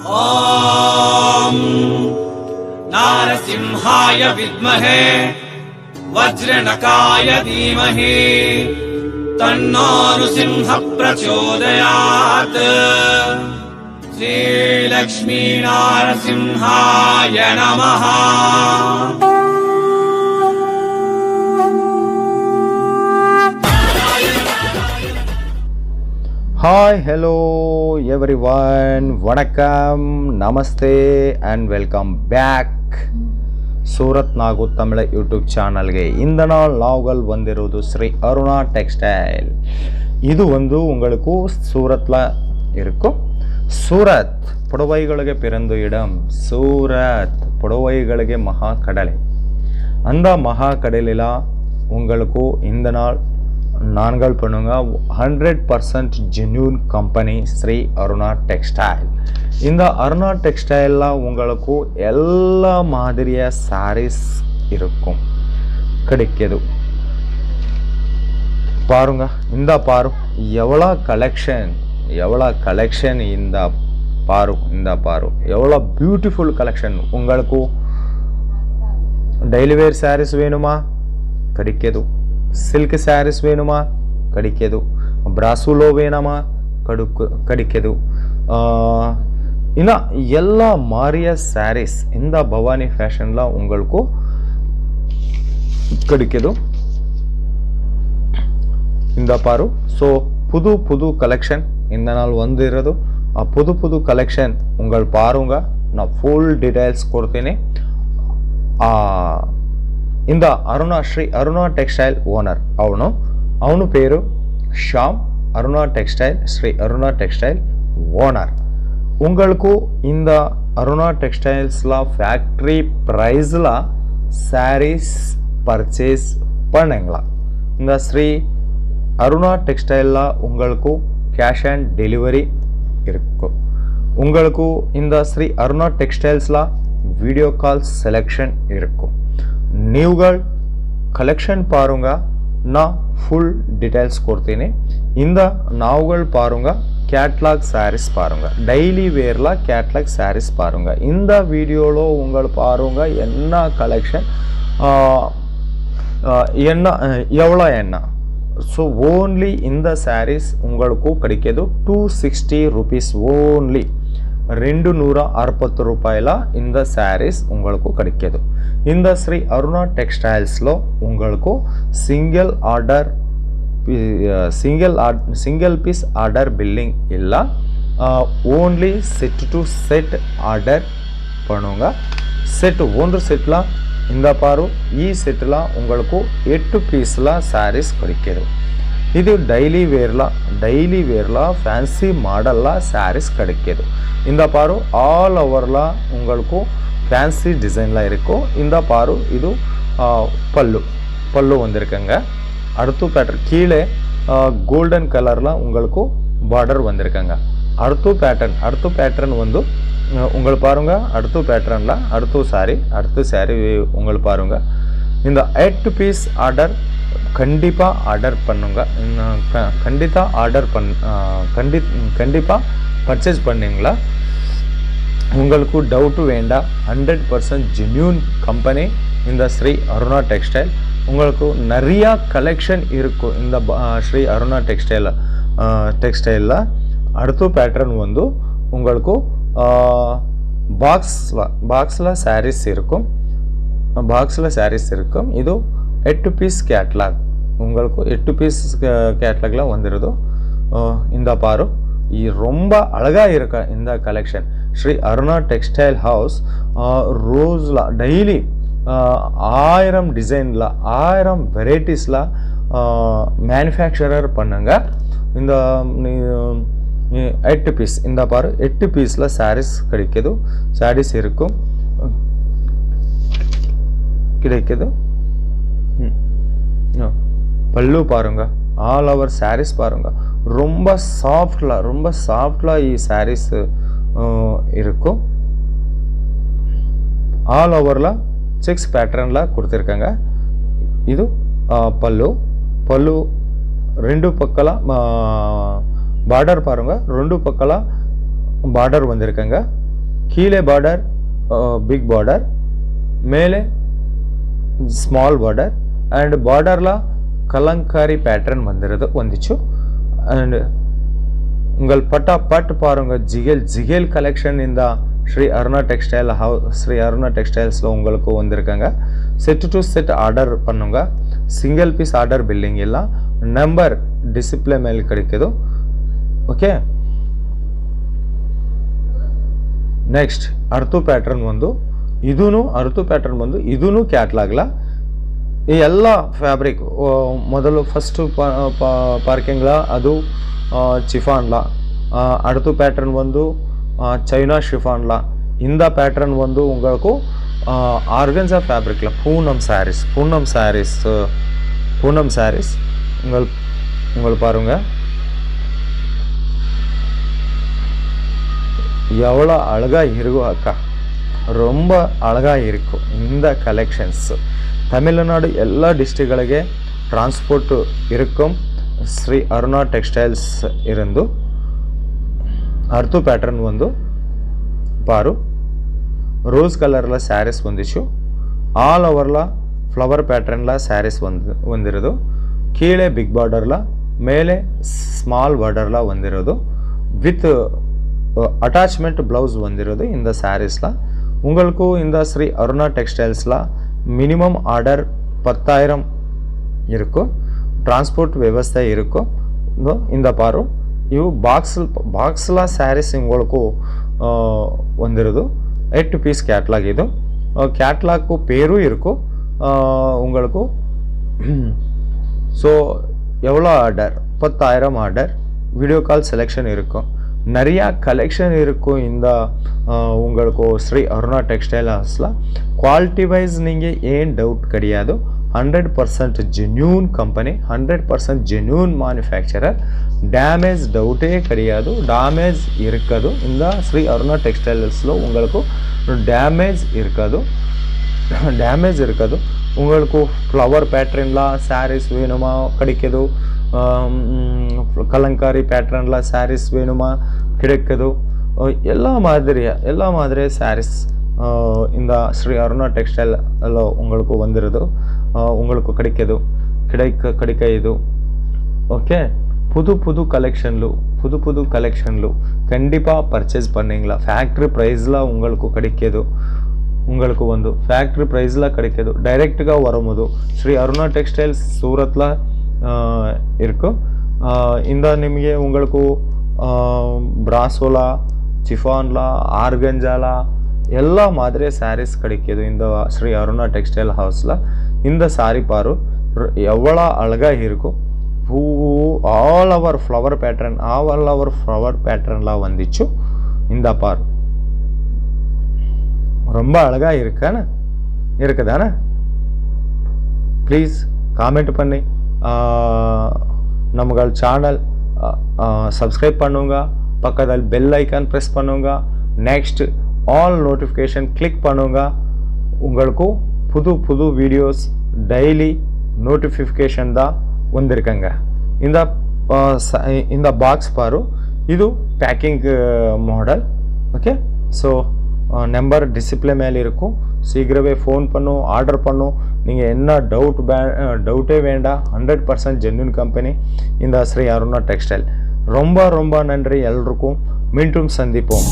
ॐ नारसिंहाय विद्महे वज्रनकाय धीमहि तन्नो नृसिंह प्रचोदयात्। श्रीलक्ष्मी नारसिंहाय नमः। Hi, hello everyone, vanakkam, namaste and welcome back Surat ನಾಗು ತಮಿಳ ಯೂಟ್ಯೂಬ್ ಚಾನಲ್ಗೆ. இந்த நாள் நாவல் வந்திருது ஸ்ரீ அருணா டெக்ஸ்டைல். இது உங்களுக்கு சூரத்ல இருக்கும். சூரத் புடவைகளுக்கு பிறந்த இடம். சூரத் புடவைகளுக்கு மகா கடலை. அந்த மகா கடலில உங்களுக்கு இந்த நாள் நான்கள் பண்ணுங்க 100% genuine company Shri Aruna textile. இந்த அருணா டெக்ஸ்டைலில் உங்களுக்கு எல்லா மாதிரியா சாரீஸ் இருக்கும் கிடைக்கிது. பாருங்க, இந்த பாரு எவ்வளோ கலெக்ஷன் இந்த பாரு எவ்வளோ பியூட்டிஃபுல் கலெக்ஷன். உங்களுக்கு டெய்லி வேர் சாரீஸ் வேணுமா கிடைக்கிது. ಸಿಲ್ಕ್ ಸ್ಯಾರೀಸ್ ವೇಣುಮಾ ಕಡಿಕೆದು. ಬ್ರಾಸುಲೋ ವೇಣಮಾ ಕಡಿಕೆದು. ಇನ್ನು ಎಲ್ಲ ಮಾರಿಯ ಸ್ಯಾರೀಸ್ இந்த பவானி ஃபேஷன்ல உங்களுக்கு கிடைக்குது. இந்த பாரு. ஸோ புது கலெக்ஷன் இந்த நாள் வந்திರೋದು. ಆ புது கலெக்ஷன் உங்கள் பாருங்க. நான் ஃபுல் டீடைல்ஸ் ಕೊಡ್ತೀನಿ. இந்த ಶ್ರೀ ಅರುಣಾ ಟೆಕ್ಸ್ಟೈಲ್ ಓನರ್ ಅವನು పేరు Shyam. Aruna textile Shri Aruna textile owner. உங்களுக்கு இந்த அருணா டெக்ஸ்டைல்ஸ்ல ஃபேக்டரி பிரைஸ்ல சாரீஸ் பர்ச்சேஸ் பண்ணுங்களா. இந்த ஸ்ரீ அருணா டெக்ஸ்டைல்ல உங்களுக்கு கேஷ் அண்ட் டெலிவரி இருக்கும். உங்களுக்கு இந்த ஸ்ரீ அருணா டெக்ஸ்டைல்ஸ்ல வீடியோ கால் செலெக்ஷன் இருக்கும். ನೀವುಗಳು ಕಲೆಕ್ಷನ್ ಪಾರುಂಗ ನಾ ಫುಲ್ ಡೀಟೇಲ್ಸ್ ಕೊಡ್ತೀನಿ. ಇಂದ ನಾವುಗಳು ಪಾರುಂಗ கேட்லாக் சாரீஸ் பாருங்க. டெய்லி வேர்ல கேட்லாக் சாரீஸ் பாருங்க. இந்த வீடியோல உங்கள் பாருங்க என்ன கலெக்ஷன் என்ன எவ்வளோ என்ன. ஸோ ஓன்லி இந்த சாரீஸ் உங்களுக்கு கிடைக்கிது 260 rupees ஓன்லி. 260 ரூபாயில இந்த சாரீஸ் உங்களுக்கு கிடைக்கிது. இந்த ஸ்ரீ அருணா டெக்ஸ்டைல்ஸ்లో உங்களுக்கு ಸಿಂಗಲ್ ಪೀಸ್ ಆರ್ಡರ್ ಬಿಲ್ಲಿಂಗ್ ಇಲ್ಲ. Only set to set order பண்ணுங்க. செட் ஒன்று செட்ல இந்த பாரு ಈ செட்ல உங்களுக்கு 8 பீஸ்ல சாரீஸ் கிடைக்குது. இது டெய்லி வேர்ல ಫ್ಯಾನ್ಸಿ மாடல்ல சாரீஸ் கிடைக்குது. இந்த பாரு ஆல் ஓவர்ல உங்களுக்கு ಫ್ಯಾನ್ಸಿ டிசைன்ல இருக்கும். இந்த பாரு இது பல்லு வந்திருக்குங்க. அடுத்து பேட்டர்ன் கீழே கோல்டன் கலர்ல உங்களுக்கு பார்டர் வந்திருக்குங்க. அடுத்து பேட்டர்ன் வந்து உங்களுக்கு பாருங்க. அடுத்து பேட்டர்ன்ல அடுத்து சாரி உங்களுக்கு பாருங்க. இந்த 8 பீஸ் ஆர்டர் கண்டிப்பா ஆர்டர் பண்ணுங்க. கண்டிப்பா பர்ச்சேஸ் பண்ணீங்களா. உங்களுக்கு டவுட் வேண்டாம். 100% ஜென்யூன் கம்பெனி இந்த ஸ்ரீ அருணா டெக்ஸ்டைல். உங்களுக்கு நிறைய கலெக்ஷன் இருக்கும் இந்த ஸ்ரீ அருணா டெக்ஸ்டைலில். அடுத்த பேட்டர்ன் வந்து உங்களுக்கு பாக்ஸில் சாரீஸ் இருக்கும். இது 8 பீஸ் கேட்லாக். உங்களுக்கு 8 பீஸ் கேட்லாக்ல வந்துடுது. இந்த பாரு ரொம்ப அழகா இருக்கு இந்த collection. Shri Aruna textile house ரோஸ்ல டெய்லி 1000 டிசைன்ல 1000 வெரைட்டிஸ்ல மேனுஃபேக்சரர் பண்ணுங்க. இந்த 8 பீஸ் இந்த பாரு 8 பீஸ்ல சாரீஸ் இருக்கும். பல்லு பாருங்க. ஆல் ஓவர் சாரீஸ் பாருங்க. ரொம்ப சாஃப்ட்ல ಈ சாரீஸ் இருக்கும். ஆல் ஓவர்ல செக்ஸ் பேட்டர்ன்ல கொடுத்திருக்காங்க. இது பல்லு ரெண்டு பக்கல பார்டர் பாருங்க. ரெண்டு பக்கல பார்டர் வந்திருக்காங்க. கீழே பார்டர் பிக் பார்டர், மேலே ஸ்மால் பார்டர் அண்ட் பார்டரில் கலங்காரி பேட்டர்ன் வந்துச்சு. அண்ட் உங்கள் பட்டு பாருங்க, ஜிகேல் கலெக்ஷன் இந்த ஸ்ரீ அருணா டெக்ஸ்டைல்ஸில் உங்களுக்கு வந்திருக்காங்க. செட் டு செட் ஆர்டர் பண்ணுங்க. சிங்கிள் பீஸ் ಆರ್ಡರ್ ಬಿಲ್ಲಿಂಗ್ ಇಲ್ಲ. ನಂಬರ್ ಡಿಸ್ಪ್ಲೇ ಮೇಲೆ கிடைக்குது. ಓಕೆ, ನೆಕ್ಸ್ಟ್ ಅರ್ತು ಪ್ಯಾಟರ್ನ್ ಒಂದು, ಇದೂ ಕ್ಯಾಟ್ಲಾಗ್ಲ. ಈ ಎಲ್ಲ ಫ್ಯಾಬ್ರಿಕ್ ಮೊದಲು ಫಸ್ಟು ಪಾರ್ಕಿಂಗ್ಲ ಅದು ಚಿಫಾನ್ಲ, அடுத்து பேட்டர்ன் வந்து சைனா ஷிஃபான்ல. இந்த பேட்டர்ன் வந்து உங்களுக்கு ஆர்கன்ஸா ஃபேப்ரிக்கில் பூனம் சாரீஸ் உங்கள் பாருங்க எவ்வளோ அழகாக இருக்கும் அக்கா, ரொம்ப அழகாக இருக்கும் இந்த கலெக்ஷன்ஸ். தமிழ்நாடு எல்லா டிஸ்ட்ரிக்ட்ಗಳಿಗೆ ಟ್ರಾನ್ಸ್ಪೋರ್ಟ್ இருக்கும். ಶ್ರೀ ಅರುಣಾ ಟೆಕ್ಸ್ಟೈಲ್ಸ್ ಇರಂದು ಅರ್ತು ಪ್ಯಾಟರ್ನ್ ಒಂದು ಪಾರು ರೋಸ್ ಕಲರ್ಲ ಸ್ಯಾರೀಸ್ ಒಂದಿಚ್ಚು. ಆಲ್ ಓವರ್ಲ ಫ್ಲವರ್ ಪ್ಯಾಟರ್ನ್ಲ ಸ್ಯಾರೀಸ್ ಒಂದಿರೋದು. ಕೀழே ಬಿಗ್ ಬಾರ್ಡರ್ಲ, ಮೇಲೆ ಸ್ಮಾಲ್ ಬಾರ್ಡರ್ಲ ಒಂದಿರೋದು. ವಿತ್ ಅಟ್ಯಾಚ್ಮೆಂಟ್ ಬ್ಲೌಸ್ ಒಂದಿರೋದು இந்த சாரீஸ்ல. உங்களுக்கு இந்த ஸ்ரீ அருணா டெக்ஸ்டைல்ஸ்ல மினிமம் ஆர்டர் 10,000 இருக்கும். ಟ್ರಾನ್ಸ್ಪೋರ್ಟ್ ವ್ಯವಸ್ಥೆ ಇರಕ್ಕೋ. இந்த பாரு ಇವು ಬಾಕ್ಸ್ಲ ಸ್ಯಾರೀಸ್ உங்களுக்கு ಒಂದಿರೋದು. 8 ಪೀಸ್ ಕ್ಯಾಟ್ಲಾಗ್ ಇದು. ಕ್ಯಾಟ್ಲಾಗು பேரு இருக்கும் உங்களுக்கு. ஸோ எவ்வளோ order? 10,000 order. Video call selection இருக்கும். நிறையா கலெக்ஷன் இருக்கும் இந்த உங்களுக்கு ஸ்ரீ அருணா டெக்ஸ்டைல் ஹவுஸில். குவாலிட்டி வைஸ் நீங்கள் ஏன் டவுட் கிடையாது. 100% genuine company, 100% genuine manufacturer. Damage டவுட்டே கிடையாது. டேமேஜ் இருக்காது இந்த ஸ்ரீ அருணா டெக்ஸ்டைல்ஸில். உங்களுக்கு டேமேஜ் இருக்காது. உங்களுக்கு ஃப்ளவர் பேட்டர்ன்ல சாரீஸ் வேணுமா கிடைக்குது. கலங்காரி பேட்டர்ன்ல சாரீஸ் வேணுமா கிடைக்குது. எல்லா மாதிரி சாரீஸ் இந்த ஸ்ரீ அருணா டெக்ஸ்டைல் உங்களுக்கு வந்துடுது. உங்களுக்கு கிடைக்குது. ஓகே, புது கலெக்ஷன்லு கண்டிப்பாக பர்ச்சேஸ் பண்ணிங்களா. ஃபேக்ட்ரி ப்ரைஸில் உங்களுக்கு கிடைக்குது. உங்களுக்கு வந்து ಫ್ಯಾಕ್ಟ್ರಿ ಪ್ರೈಸ್ಲ கிடைக்குது. ಡೈರೆಕ್ಟ್గా வரும்போது ஸ்ரீ அருணா டெக்ஸ்டைல்ஸ் சூரத்தில் இருக்கும். இந்த ನಿಮಗೆ உங்களுக்கு ಬ್ರಾಸೋಲಾ, ಚಿಫಾನ್ಲಾ, ஆர்கன்ஜாலா எல்லா மாதிரி சாரீஸ் கிடைக்குது இந்த ஸ்ரீ அருணா டெக்ஸ்டைல் ஹவுஸில். இந்த சாரி பாரு எவ்வளோ அழகாக இருக்கும். ஆல் ஓவர் ஃப்ளவர் பேட்டர்ன்லாம் வந்துச்சு. இந்த பாரு ரொம்ப அழகாக இருக்குதானே? ப்ளீஸ் காமெண்ட் பண்ணி நம்ம சேனல் சப்ஸ்கிரைப் பண்ணுங்க. பக்கத்தில் பெல் ஐக்கான் ப்ரெஸ் பண்ணுங்க. நெக்ஸ்ட் ஆல் நோட்டிஃபிகேஷன் கிளிக் பண்ணுங்க. உங்களுக்கு புது வீடியோஸ் டெய்லி நோட்டிஃபிகேஷன் தான் வந்திருக்கங்க. இந்த பாக்ஸ் பாரு, இது packing model. Okay, so number display மேலே இருக்கும். சீக்கிரமே ஃபோன் பண்ணும், ஆர்டர் பண்ணும். நீங்கள் என்ன டவுட்டே வேண்டாம். 100% ஜென்யூன் கம்பெனி இந்த ஸ்ரீ அருணா டெக்ஸ்டைல். ரொம்ப நன்றி எல்லோருக்கும். மீண்டும் சந்திப்போம்.